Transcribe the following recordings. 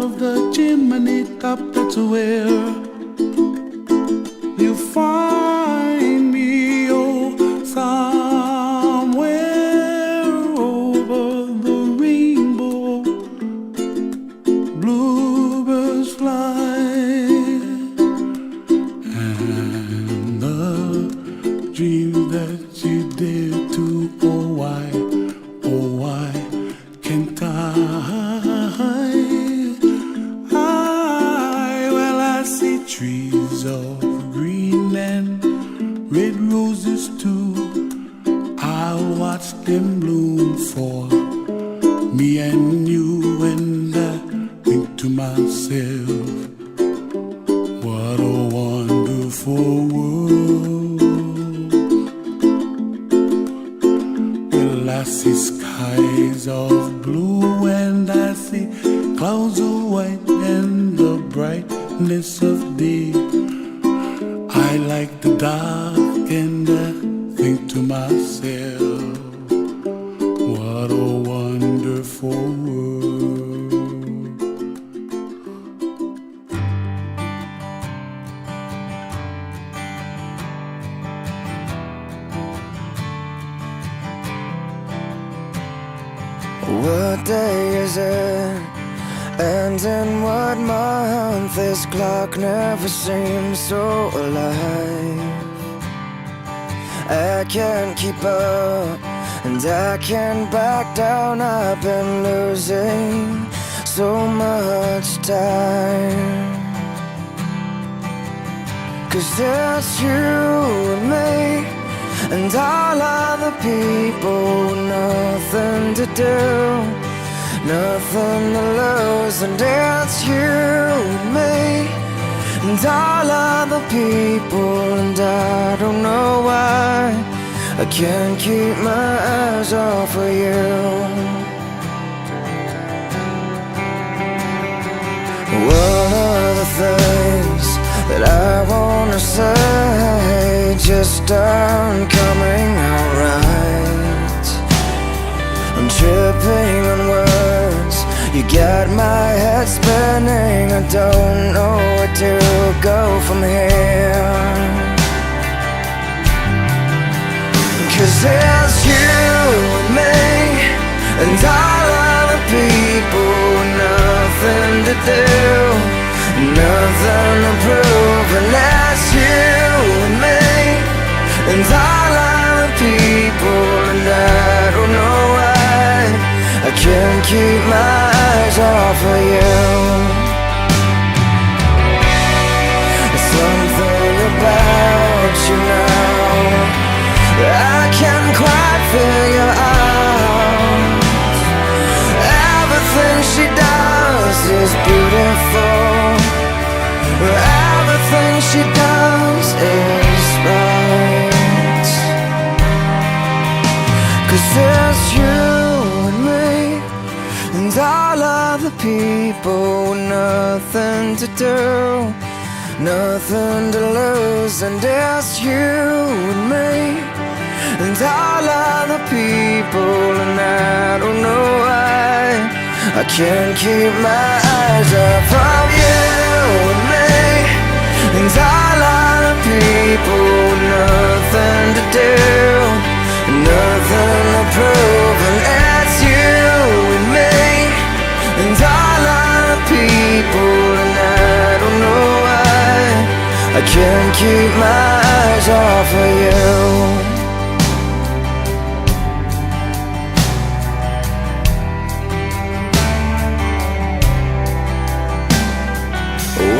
of the chimney top, that's where you find me, oh, somewhere over the rainbow. Bluebirds fly, and the dreams that you dare to, oh why can't well, I see trees of green and red roses too. I watch them bloom for me and you, and I think to myself, what a wonderful world. Well, I see skies of blue and I see clouds of white and the brightness of day. I like the dark and I think to myself, what a wonderful world. What day is it? And in what month? This clock never seems so alive. I can't keep up and I can't back down. I've been losing so much time. 'Cause it's you and me and all other people, nothing to do, nothing to lose. And it's you and me and all other people, and I don't know why I can't keep my eyes off of you. One of the things that I wanna say just aren't coming out right. I'm tripping on words, you got my head spinning. I don't know where to go from here. 'Cause it's you and me and all other people, nothing to do, nothing to prove. And that's you and me and all other people, and I don't know why I can't keep my eyes off of you. Something about you now I can't quite figure out. Everything she does is beautiful. Everything she does is right. 'Cause it's you and me and all other people, nothing to do, nothing to lose. And it's you and me and all other people, and I don't know why I can't keep my eyes off of you and me and all other people, nothing to do, nothing to prove. And it's you and me and all other people, and I don't know why I can't keep my eyes off of you.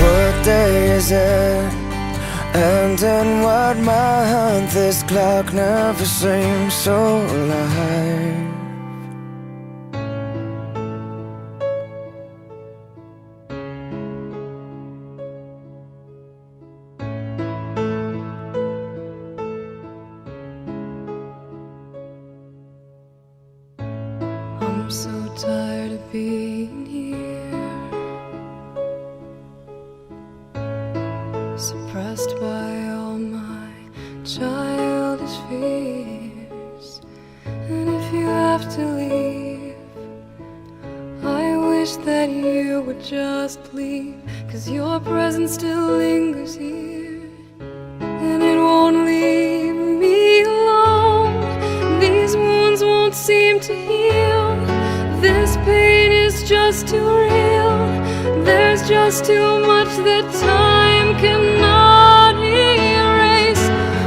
What day is it? And in what month? This clock never seems so alive. I'm so tired of being here, suppressed by all my childish fears. And if you have to leave, I wish that you would would just leave, 'cause your presence still lingers here, and it won't leave me alone. These wounds won't seem to heal. This pain is just too real. There's just too much that time cannot erase.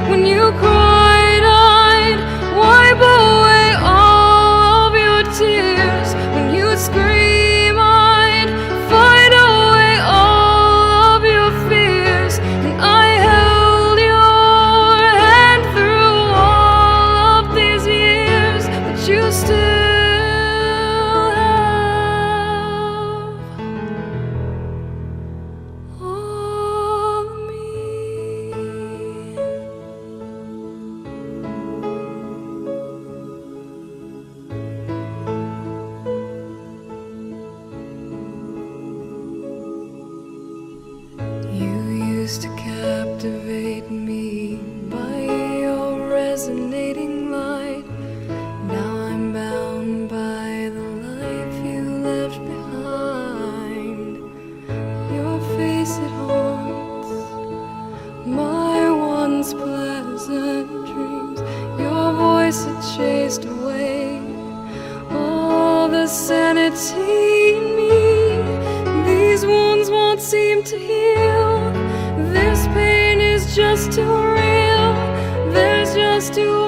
When you cried, I'd wipe away all of your tears. When you'd scream, I'd fight away all of your fears. And I held your hand through all of these years, but you still have all of me. You used to captivate me by your resonating light. Now I'm bound by the life you left behind. Your face, it haunts my once pleasant dreams. Your voice, it chased away all the sanity in me. These wounds won't seem to heal. This pain is just too real. There's just too